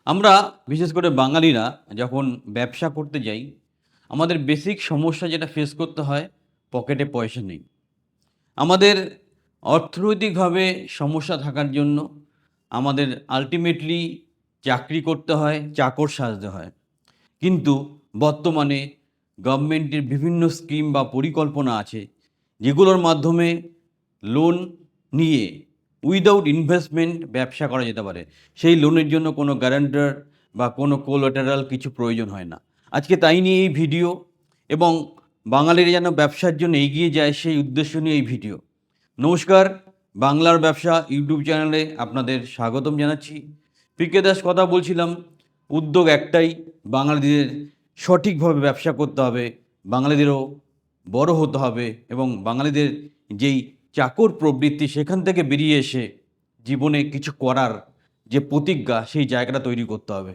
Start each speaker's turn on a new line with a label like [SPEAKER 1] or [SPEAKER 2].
[SPEAKER 1] আমরা বিশেষ করে বাঙালিরা যখন ব্যবসা করতে যাই, আমাদের বেসিক সমস্যা যেটা ফেস করতে হয়, পকেটে পয়সা নেই। আমাদের অর্থনৈতিকভাবে সমস্যা থাকার জন্য আমাদের আল্টিমেটলি চাকরি করতে হয়, চাকর সাজতে হয়। কিন্তু বর্তমানে গভর্নমেন্টের বিভিন্ন স্কিম বা পরিকল্পনা আছে, যেগুলোর মাধ্যমে লোন নিয়ে উইদাউট ইনভেস্টমেন্ট ব্যবসা করা যেতে পারে। সেই লোনের জন্য কোনো গ্যারান্টার বা কোনো কোলাটেরাল কিছু প্রয়োজন হয় না। আজকে তাই নিয়ে এই ভিডিও, এবং বাঙালিরা যেন ব্যবসার জন্য এগিয়ে যায় সেই উদ্দেশ্য নিয়ে এই ভিডিও। নমস্কার, বাংলার ব্যবসা ইউটিউব চ্যানেলে আপনাদের স্বাগতম জানাচ্ছি। পিকে দাস কথা বলছিলাম। উদ্যোগ একটাই, বাঙালিদের সঠিকভাবে ব্যবসা করতে হবে, বাঙালিদেরও বড় হতে হবে, এবং বাঙালিদের যেই চাকর প্রবৃত্তি সেখান থেকে বেরিয়ে এসে জীবনে কিছু করার যে প্রতিজ্ঞা, সেই জায়গাটা তৈরি করতে হবে।